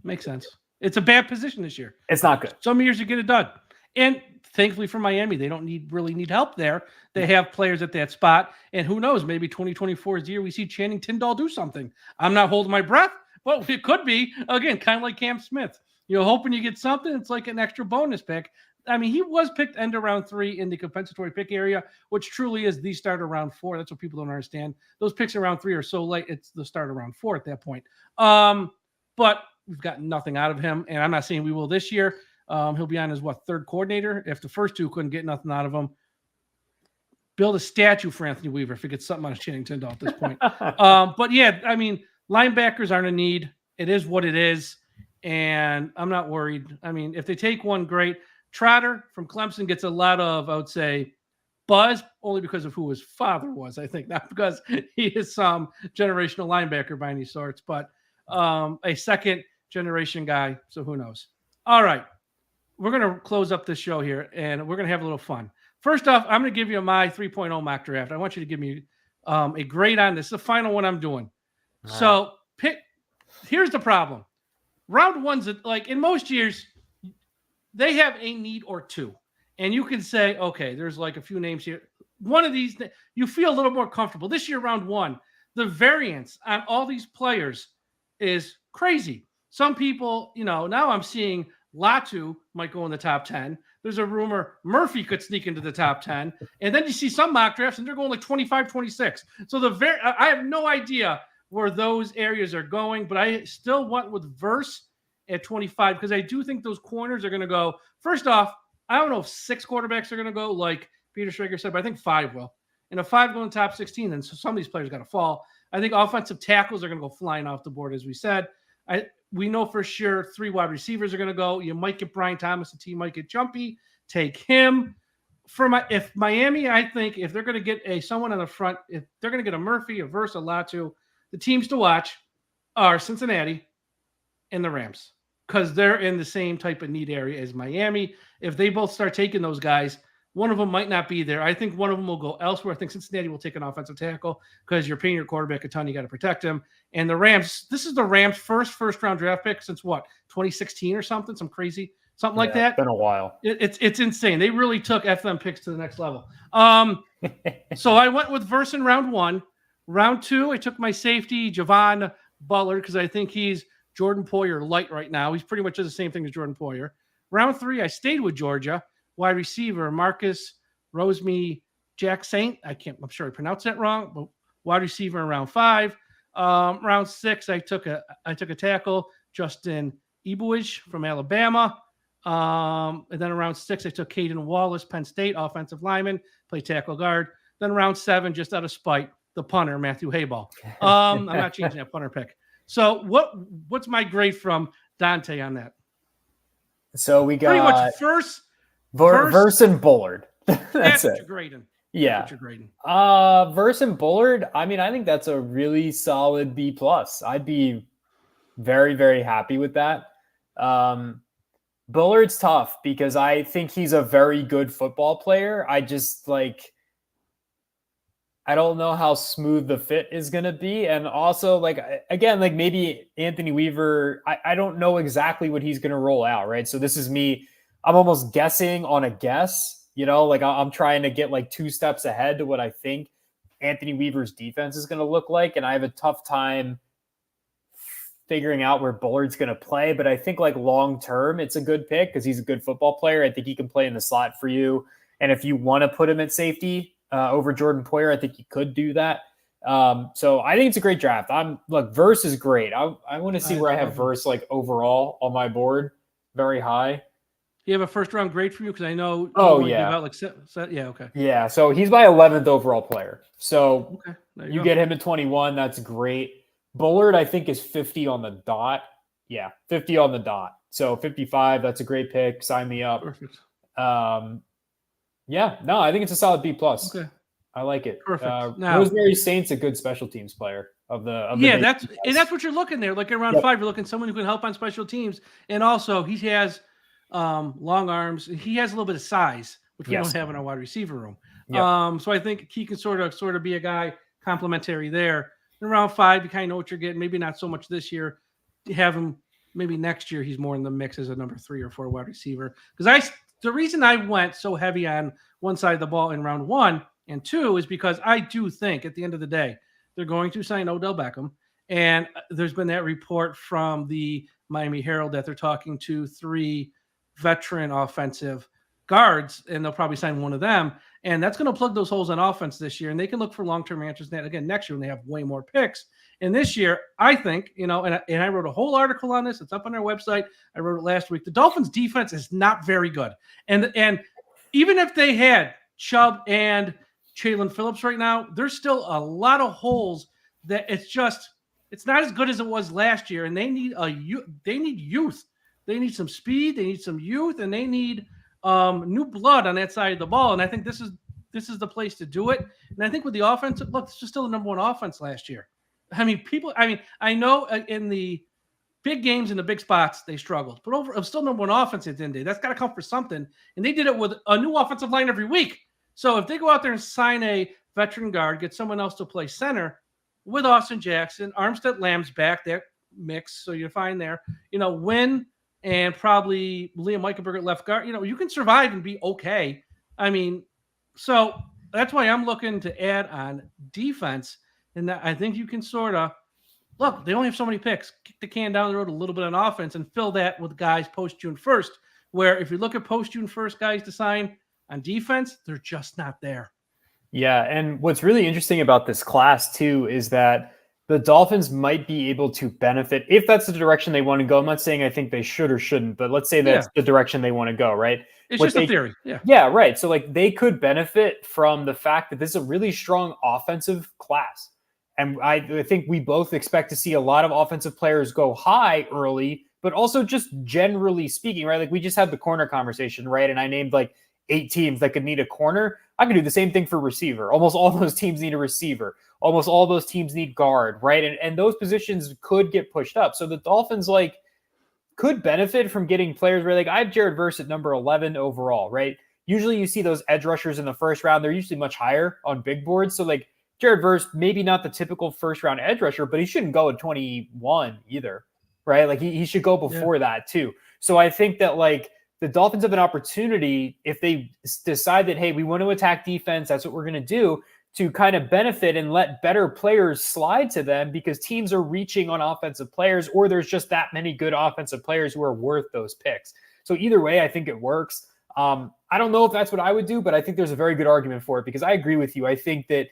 Makes sense. It's a bad position this year. It's not good. Some years you get it done. And thankfully for Miami, they don't really need help there. They have players at that spot. And who knows, maybe 2024 is the year we see Channing Tindall do something. I'm not holding my breath, but it could be, again, kind of like Cam Smith. You're hoping you get something. It's like an extra bonus pick. I mean, he was picked end of round 3 in the compensatory pick area, which truly is the start of round 4. That's what people don't understand. Those picks in round 3 are so late. It's the start of round 4 at that point. But we've gotten nothing out of him, and I'm not saying we will this year. He'll be on his 3rd coordinator. If the first 2 couldn't get nothing out of him, build a statue for Anthony Weaver if he gets something out of Channing Tindall at this point. But yeah, I mean, linebackers aren't a need. It is what it is, and I'm not worried. I mean, if they take one, great. Trotter from Clemson gets a lot of, I would say, buzz only because of who his father was, I think, not because he is some generational linebacker by any sorts, but a second generation guy. So who knows? All right. We're going to close up this show here and we're going to have a little fun. First off, I'm going to give you my 3.0 mock draft. I want you to give me a grade on this. The final one I'm doing. Wow. So here's the problem. Round 1's like in most years, they have a need or 2. And you can say, okay, there's like a few names here. One of these, you feel a little more comfortable. This year, round 1, the variance on all these players is crazy. Some people, now I'm seeing Latu might go in the top 10. There's a rumor Murphy could sneak into the top 10. And then you see some mock drafts and they're going like 25, 26. So I have no idea where those areas are going, but I still went with Verse at 25 because I do think those corners are going to go. First off, I don't know if 6 quarterbacks are going to go like Peter Schrager said, but I think 5 will. And if 5 go in the top 16, then some of these players got to fall. I think offensive tackles are going to go flying off the board, as we said. We know for sure 3 wide receivers are going to go. You might get Brian Thomas. The team might get jumpy. Take him. If Miami, I think if they're going to get someone on the front, if they're going to get a Murphy, a Versa, Latu, the teams to watch are Cincinnati and the Rams. because they're in the same type of need area as Miami. If they both start taking those guys, one of them might not be there. I think one of them will go elsewhere. I think Cincinnati will take an offensive tackle because you're paying your quarterback a ton. You got to protect him. And the Rams, this is the Rams' first round draft pick since what, 2016 or something, something like that. It's been a while. It's insane. They really took FM picks to the next level. So I went with Verse in round 1. Round 2, I took my safety, Javon Bullard, because I think he's Jordan Poyer light right now. He's pretty much the same thing as Jordan Poyer. Round 3, I stayed with Georgia. Wide receiver, Marcus Rosemy Jack Saint. I'm sure I pronounced that wrong, but wide receiver in round 5. Round 6, I took a tackle, Justin Ebuich from Alabama. And then around 6, I took Caden Wallace, Penn State, offensive lineman, play tackle guard. Then round 7, just out of spite, the punter, Matthew Hayball. I'm not changing that punter pick. So what's my grade from Dante on that? So we got pretty much Verse and Bullard. That's it. You're grading. Yeah. You're grading. Verse and Bullard. I mean, I think that's a really solid B+. I'd be very, very happy with that. Bullard's tough because I think he's a very good football player. I just I don't know how smooth the fit is going to be. And also again, maybe Anthony Weaver, I don't know exactly what he's going to roll out. Right. So this is me. I'm almost guessing on a guess, I'm trying to get 2 steps ahead to what I think Anthony Weaver's defense is going to look like. And I have a tough time figuring out where Bullard's going to play, but I think long-term, it's a good pick because he's a good football player. I think he can play in the slot for you. And if you want to put him at safety over Jordan Poyer, I think you could do that. So I think it's a great draft. Verse is great. I want to see where I have Verse overall on my board, very high. You have a first round grade for you? Because I know. Yeah. Okay. Yeah. So he's my 11th overall player. So you get him at 21. That's great. Bullard, I think, is 50 on the dot. Yeah, 50 on the dot. So 55, that's a great pick. Sign me up. Perfect. I think it's a solid B+. Okay. I like it. Perfect. Now, Rosemary Saint's a good special teams player that's what you're looking there. Around 5, you're looking someone who can help on special teams. And also he has long arms. He has a little bit of size, which we don't have in our wide receiver room. Yep. So I think he can sort of be a guy complementary there. In round 5, you kind of know what you're getting. Maybe not so much this year. You have him maybe next year. He's more in the mix as a number 3 or 4 wide receiver. Because the reason I went so heavy on one side of the ball in round 1 and 2 is because I do think at the end of the day they're going to sign Odell Beckham, and there's been that report from the Miami Herald that they're talking to 3 veteran offensive guards, and they'll probably sign one of them. And that's going to plug those holes on offense this year. And they can look for long-term answers that again next year when they have way more picks. And this year, I think, and I wrote a whole article on this. It's up on our website. I wrote it last week. The Dolphins defense is not very good. And even if they had Chubb and Jaylen Phillips right now, there's still a lot of holes that it's not as good as it was last year. And they need youth. They need some speed. They need some youth, and they need new blood on that side of the ball. And I think this is the place to do it. And I think with the offense, look, it's just still the number 1 offense last year. I know in the big games in the big spots, they struggled, but it was still number 1 offense at the end of the day. That's got to come for something. And they did it with a new offensive line every week. So if they go out there and sign a veteran guard, get someone else to play center with Austin Jackson, Armstead Lamb's back, that mix. So you're fine there, Wynn and probably Liam Eichenberg at left guard, you can survive and be okay. So that's why I'm looking to add on defense. And that I think you can sort of look, they only have so many picks, kick the can down the road a little bit on offense and fill that with guys post June 1st, where if you look at post June 1st guys to sign on defense, they're just not there. Yeah. And what's really interesting about this class too, is that the Dolphins might be able to benefit if that's the direction they want to go. I'm not saying I think they should or shouldn't, but let's say that's the direction they want to go, right? It's just a theory. Yeah. Yeah, right. So they could benefit from the fact that this is a really strong offensive class. And I think we both expect to see a lot of offensive players go high early, but also just generally speaking, right? We just had the corner conversation, right? And I named 8 teams that could need a corner. I could do the same thing for receiver. Almost all those teams need a receiver. Almost all those teams need guard, right? And those positions could get pushed up. So the Dolphins, could benefit from getting players where like I have Jared Verse at number 11 overall, right? Usually you see those edge rushers in the first round. They're usually much higher on big boards. So like Jared Verse, maybe not the typical first round edge rusher, but he shouldn't go at 21 either, right? Like he should go before that too. So I think that like the Dolphins have an opportunity if they decide that, hey, we want to attack defense, that's what we're going to do, to kind of benefit and let better players slide to them because teams are reaching on offensive players, or there's just that many good offensive players who are worth those picks. So either way, I think it works. I don't know if that's what I would do, but I think there's a very good argument for it because I agree with you. I think that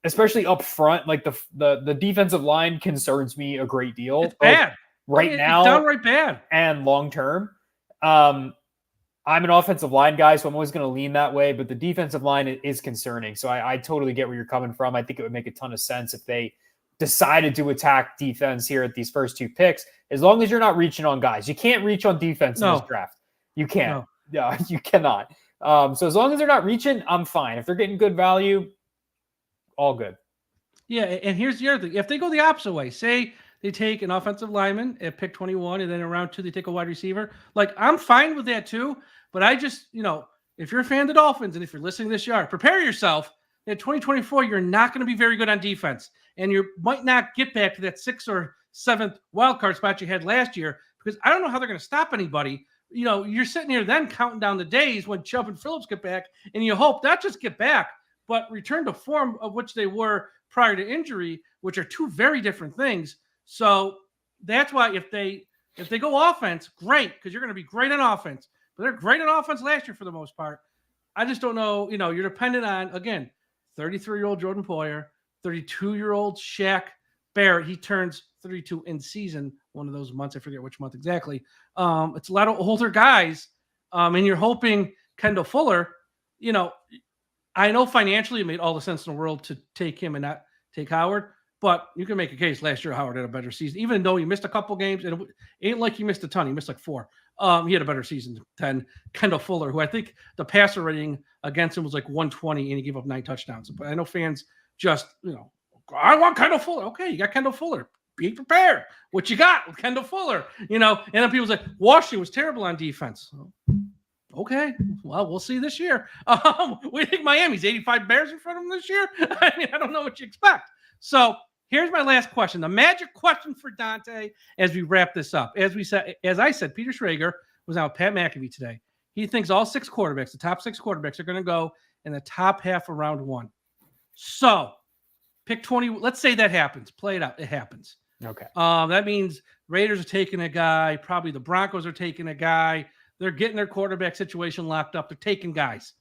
especially up front, like the defensive line concerns me a great deal. It's bad. Now. It's downright bad. And long-term. I'm an offensive line guy, so I'm always going to lean that way, but the defensive line is concerning. So I totally get where you're coming from. I think it would make a ton of sense if they decided to attack defense here at these first 2 picks, as long as you're not reaching on guys. You can't reach on defense in this draft. You can't. No, you cannot. So as long as they're not reaching, I'm fine. If they're getting good value, all good. Yeah, and here's the other thing. If they go the opposite way, say they take an offensive lineman at pick 21, and then in round 2, they take a wide receiver. Like, I'm fine with that too, but I just, if you're a fan of the Dolphins, and if you're listening this year, prepare yourself. In 2024, you're not going to be very good on defense, and you might not get back to that 6th or 7th wildcard spot you had last year, because I don't know how they're going to stop anybody. You're sitting here then counting down the days when Chubb and Phillips get back, and you hope not just get back, but return to form of which they were prior to injury, which are 2 very different things. So that's why if they go offense, great, because you're going to be great on offense. But they're great on offense last year for the most part. I just don't know. You're dependent on, again, 33-year-old Jordan Poyer, 32-year-old Shaq Barrett. He turns 32 in season, one of those months. I forget which month exactly. It's a lot of older guys, and you're hoping Kendall Fuller. I know financially it made all the sense in the world to take him and not take Howard, but you can make a case last year Howard had a better season, even though he missed a couple games, and it ain't like he missed a ton. He missed like 4. He had a better season than Kendall Fuller, who I think the passer rating against him was like 120, and he gave up 9 touchdowns. But I know fans just, I want Kendall Fuller. Okay, you got Kendall Fuller. Be prepared. What you got with Kendall Fuller? And then people's like, Washington was terrible on defense. Okay, well, we'll see this year. We think Miami's 85 Bears in front of them this year. I don't know what you expect. So here's my last question, the magic question for Dante as we wrap this up. As I said, Peter Schrager was out with Pat McAfee today. He thinks all 6 quarterbacks, the top 6 quarterbacks, are going to go in the top half of round 1. So pick 20. Let's say that happens. Play it out. It happens. Okay. That means Raiders are taking a guy. Probably the Broncos are taking a guy. They're getting their quarterback situation locked up. They're taking guys.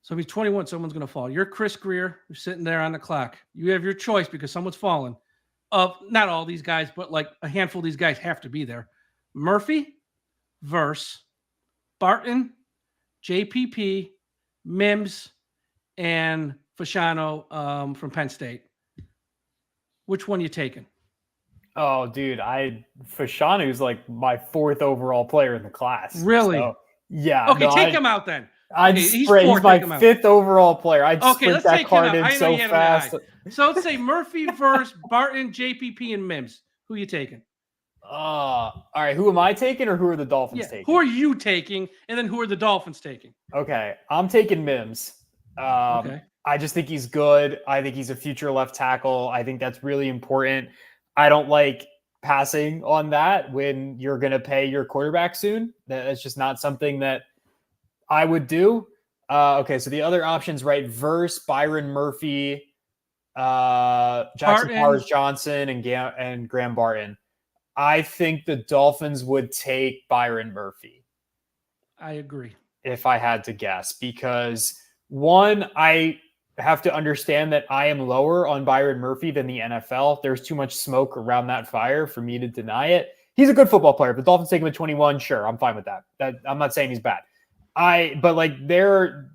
So if he's 21, someone's going to fall. You're Chris Grier. You're sitting there on the clock. You have your choice because someone's fallen. Not all these guys, but like a handful of these guys have to be there. Murphy, Verse, Barton, JPP, Mims, and Fasciano from Penn State. Which one you taking? Oh, dude, Fasciano's like my 4th overall player in the class. Really? So, yeah. Okay, take him out then. He's my 5th overall player. I'd sprint that card in so fast. So let's say Murphy, Verse, Barton, JPP, and Mims. Who are you taking? All right. Who am I taking, or who are the Dolphins taking? Who are you taking, and then who are the Dolphins taking? Okay, I'm taking Mims. Okay. I just think he's good. I think he's a future left tackle. I think that's really important. I don't like passing on that when you're going to pay your quarterback soon. That's just not something that I would do. Okay, so the other options, right? Verse, Byron Murphy, Jackson Powers Johnson, and Graham Barton. I think the Dolphins would take Byron Murphy. I agree. If I had to guess, because one, I have to understand that I am lower on Byron Murphy than the NFL. There's too much smoke around that fire for me to deny it. He's a good football player. If the Dolphins take him at 21, sure, I'm fine with that. I'm not saying he's bad. But like the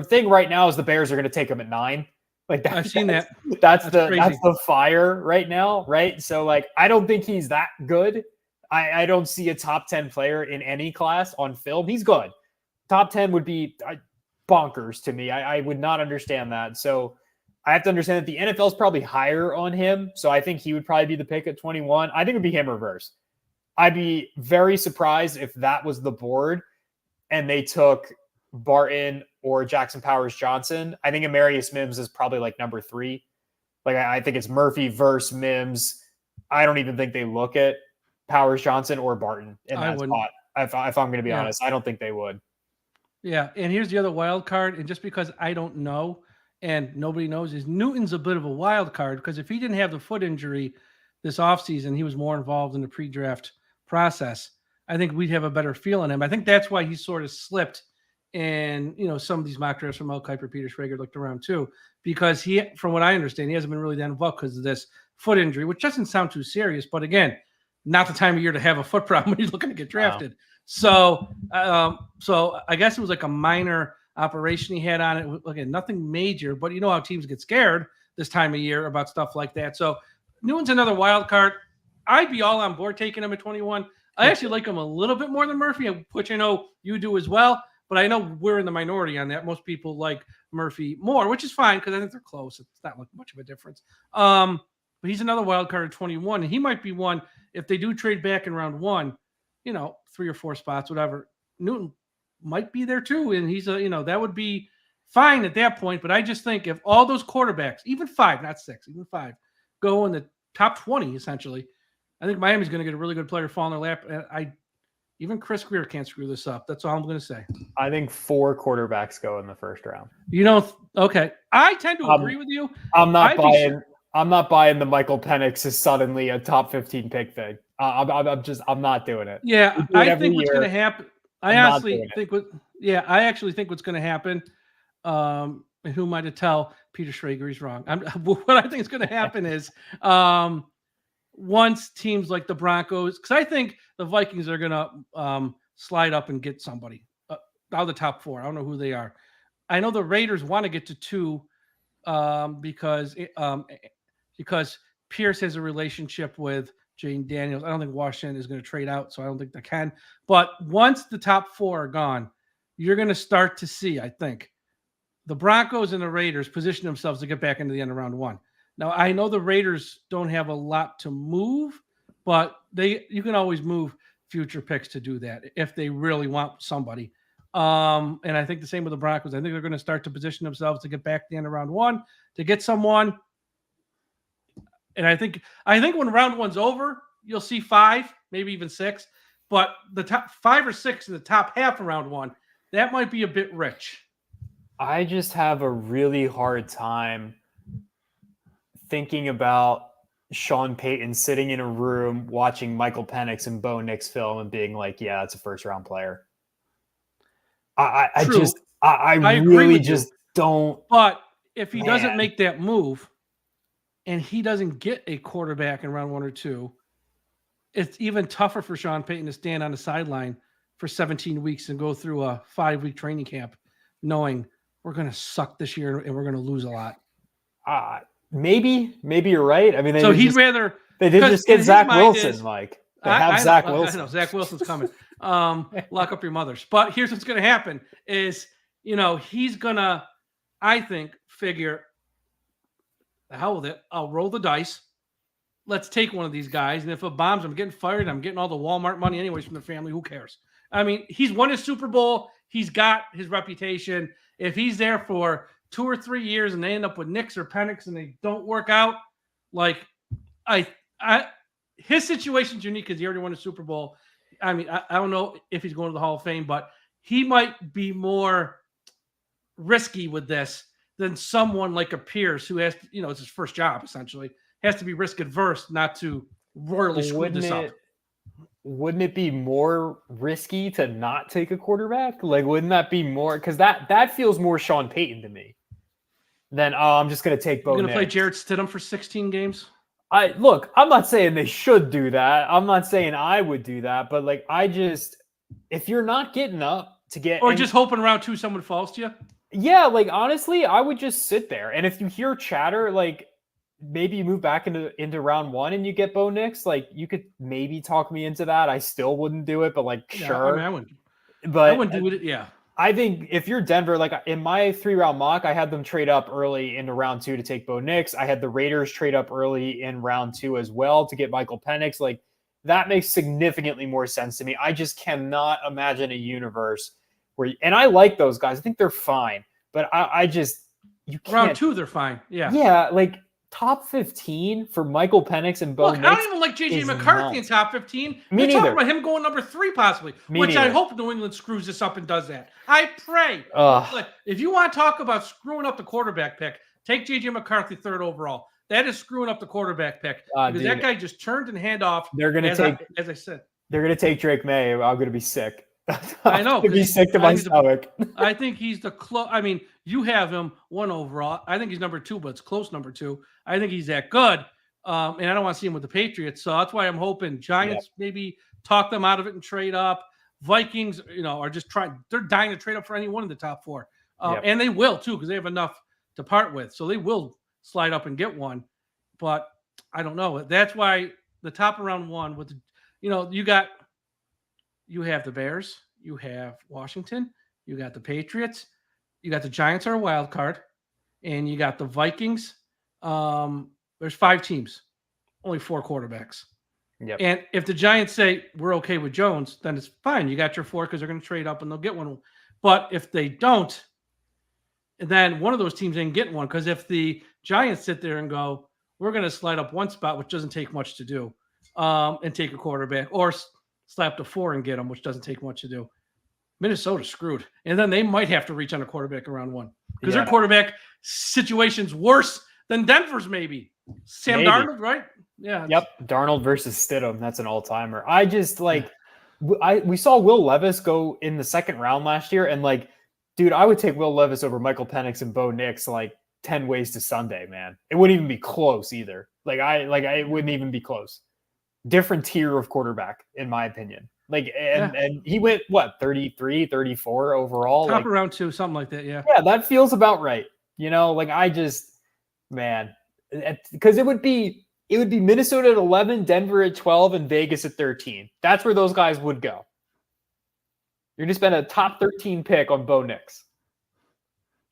thing right now is the Bears are going to take him at 9. Like I've seen that. That's the fire right now, right? So like I don't think he's that good. I don't see a top 10 player in any class on film. He's good. Top 10 would be bonkers to me. I would not understand that. So I have to understand that the NFL is probably higher on him. So I think he would probably be the pick at 21. I think it would be him or Verse. I'd be very surprised if that was the board and they took Barton or Jackson Powers-Johnson. I think Amarius Mims is probably like number 3. Like, I think it's Murphy versus Mims. I don't even think they look at Powers-Johnson or Barton in that spot. If I'm going to be honest, I don't think they would. Yeah, and here's the other wild card, and just because I don't know and nobody knows, is Newton's a bit of a wild card, because if he didn't have the foot injury this offseason, he was more involved in the pre-draft process, I think we'd have a better feel on him. I think that's why he sort of slipped, and some of these mock drafts from Mel Kiper, Peter Schrager looked around too, because he, from what I understand, he hasn't been really that involved because of this foot injury, which doesn't sound too serious, but again, not the time of year to have a foot problem when he's looking to get drafted. Wow. So I guess it was like a minor operation he had on it. Again, nothing major, but you know how teams get scared this time of year about stuff like that. So Newton's another wild card. I'd be all on board taking him at 21. I actually like him a little bit more than Murphy, which I know you do as well, but I know we're in the minority on that. Most people like Murphy more, which is fine because I think they're close. It's not like much of a difference. But he's another wild card at 21, and he might be one if they do trade back in round 1, 3 or 4 spots, whatever. Newton might be there too, and he's that would be fine at that point. But I just think if all those quarterbacks, even 5, not 6, even 5, go in the top 20, essentially, I think Miami's going to get a really good player fall in their lap. And even Chris Grier can't screw this up. That's all I'm going to say. I think 4 quarterbacks go in the first round. Okay. I tend to agree with you. I'm not buying the Michael Penix is suddenly a top 15 pick thing. I'm not doing it. Yeah, I think what's going to happen. I actually think what's going to happen. And who am I to tell Peter Schrager he's wrong? What I think is going to happen is once teams like the Broncos, because I think the Vikings are going to slide up and get somebody out of the top 4. I don't know who they are. I know the Raiders want to get to 2 because Pierce has a relationship with Jane Daniels. I don't think Washington is going to trade out, so I don't think they can. But once the top 4 are gone, you're going to start to see, I think, the Broncos and the Raiders position themselves to get back into the end of round 1. Now, I know the Raiders don't have a lot to move, but you can always move future picks to do that if they really want somebody. And I think the same with the Broncos. I think they're going to start to position themselves to get back to the end of round 1 to get someone. And I think when round 1's over, you'll see 5, maybe even 6. But the top 5 or 6 in the top half of round 1, that might be a bit rich. I just have a really hard time thinking about Sean Payton sitting in a room watching Michael Penix and Bo Nix film and being like, yeah, that's a first-round player. I really just don't. But if he doesn't make that move and he doesn't get a quarterback in round 1 or 2, it's even tougher for Sean Payton to stand on the sideline for 17 weeks and go through a 5-week training camp knowing we're going to suck this year and we're going to lose a lot. Maybe you're right. I mean, they did just get Zach Wilson, Mike. They have Zach Wilson. I know Zach Wilson's coming. Lock up your mothers. But here's what's going to happen is, he's going to, I think, figure, the hell with it. I'll roll the dice. Let's take one of these guys. And if it bombs, I'm getting fired. I'm getting all the Walmart money anyways from the family. Who cares? I mean, he's won his Super Bowl. He's got his reputation. If he's there for 2 or 3 years and they end up with Nix or Penix and they don't work out, his situation's unique because he already won a Super Bowl. I mean, I don't know if he's going to the Hall of Fame, but he might be more risky with this than someone like a Pierce who has, it's his first job essentially, has to be risk adverse not to royally screw this up. Wouldn't it be more risky to not take a quarterback? Wouldn't that be more? Because that feels more Sean Payton to me than, I'm just going to take Bo Nix. You're going to play Jarrett Stidham for 16 games? Look, I'm not saying they should do that. I'm not saying I would do that. But, if you're not getting up to get... Or just hoping round 2 someone falls to you? Yeah, honestly, I would just sit there. And if you hear chatter, maybe you move back into round 1 and you get Bo Nix, you could maybe talk me into that. I still wouldn't do it, but sure. I wouldn't. But I wouldn't do it. Yeah. I think if you're Denver, in my 3-round mock, I had them trade up early into round 2 to take Bo Nix. I had the Raiders trade up early in round 2 as well to get Michael Penix. that makes significantly more sense to me. I just cannot imagine a universe where, and I like those guys. I think they're fine, but I just, you can't. Round 2, they're fine. Yeah. Yeah. Like top 15 for Michael Penix and Bo Look, Nix. I don't even like JJ McCarthy in top 15. Me We're talking neither. about him going number 3 possibly, Me which I neither. hope New England screws this up and does that. I pray. Like, if you want to talk about screwing up the quarterback pick, take JJ McCarthy 3rd overall. That is screwing up the quarterback pick because that guy just turned and hand off. They're going to take, as I said, they're going to take Drake May. I'm going to be sick. I know. I'm going to be sick to my stomach. I think he's the close. I mean, you have him 1 overall. I think he's number 2, but it's close number 2. I think he's that good. And I don't want to see him with the Patriots. So that's why I'm hoping Giants maybe talk them out of it and trade up. Vikings, are just trying. They're dying to trade up for any one of the top 4. And they will too, because they have enough to part with. So they will slide up and get one. But I don't know. That's why the top of round 1 with, you have the Bears, you have Washington, you got the Patriots, you got the Giants are a wild card, and you got the Vikings. There's 5 teams, only 4 quarterbacks. Yep. And if the Giants say we're okay with Jones, then it's fine. You got your 4 because they're going to trade up and they'll get one. But if they don't, then one of those teams ain't getting one. Because if the Giants sit there and go, we're going to slide up 1 spot, which doesn't take much to do, and take a quarterback, or slap to 4 and get them, which doesn't take much to do. Minnesota's screwed. And then they might have to reach on a quarterback in round 1 because their quarterback situation's worse than Denver's maybe. Sam Darnold, right? Yeah. Yep. Darnold versus Stidham. That's an all-timer. I just we saw Will Levis go in the 2nd round last year. And dude, I would take Will Levis over Michael Penix and Bo Nix 10 ways to Sunday, man. It wouldn't even be close either. It wouldn't even be close. Different tier of quarterback, in my opinion. And he went, 33, 34 overall? Top of round 2, something like that, yeah. Yeah, that feels about right. Because it would be Minnesota at 11, Denver at 12, and Vegas at 13. That's where those guys would go. You're just spend a top 13 pick on Bo Nix.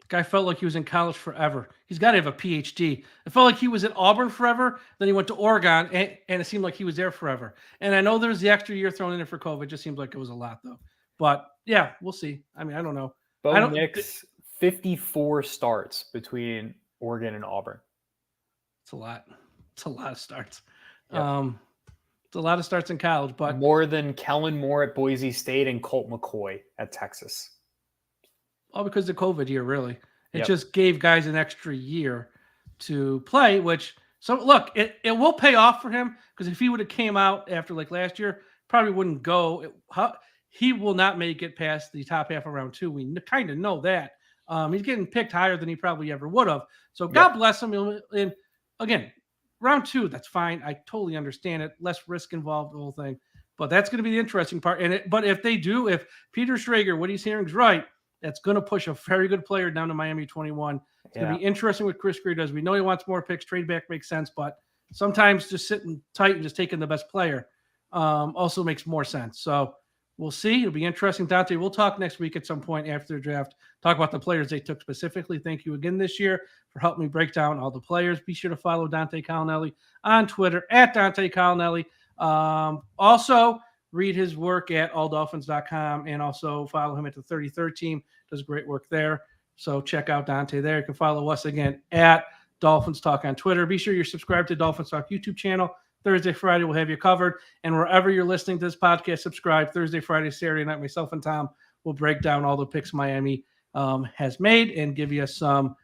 Guy felt like he was in college forever. He's got to have a PhD. It felt like he was at Auburn forever. Then he went to Oregon, and it seemed like he was there forever. And I know there's the extra year thrown in there for COVID. It just seems like it was a lot, though. But, yeah, we'll see. I mean, I don't know. Bo Nix, 54 starts between Oregon and Auburn. It's a lot. It's a lot of starts. Yep. It's a lot of starts in college. But more than Kellen Moore at Boise State and Colt McCoy at Texas. All because of COVID year, really. It just gave guys an extra year to play, look, it will pay off for him because if he would have came out after last year, probably wouldn't go. He will not make it past the top half of round 2. We kind of know that. He's getting picked higher than he probably ever would have. So God bless him. And again, round 2, that's fine. I totally understand it. Less risk involved, the whole thing. But that's going to be the interesting part. But if they do, if Peter Schrager, what he's hearing is right, that's going to push a very good player down to Miami 21. It's going to be interesting what Chris Grier does. We know he wants more picks. Trade back makes sense, but sometimes just sitting tight and just taking the best player also makes more sense. So we'll see. It'll be interesting. Dante, we'll talk next week at some point after the draft. Talk about the players they took specifically. Thank you again this year for helping me break down all the players. Be sure to follow Dante Collinelli on Twitter at Dante Collinelli. Also, read his work at alldolphins.com and also follow him at the 33rd team. Does great work there. So check out Dante there. You can follow us again at Dolphins Talk on Twitter. Be sure you're subscribed to Dolphins Talk YouTube channel. Thursday, Friday, we'll have you covered. And wherever you're listening to this podcast, subscribe. Thursday, Friday, Saturday night, myself and Tom will break down all the picks Miami has made and give you some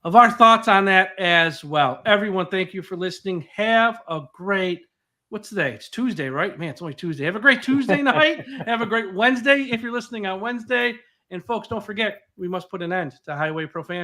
of our thoughts on that as well. Everyone, thank you for listening. Have a great what's today? It's Tuesday, right? Man, it's only Tuesday. Have a great Tuesday night. Have a great Wednesday if you're listening on Wednesday. And folks, don't forget, we must put an end to highway profanity.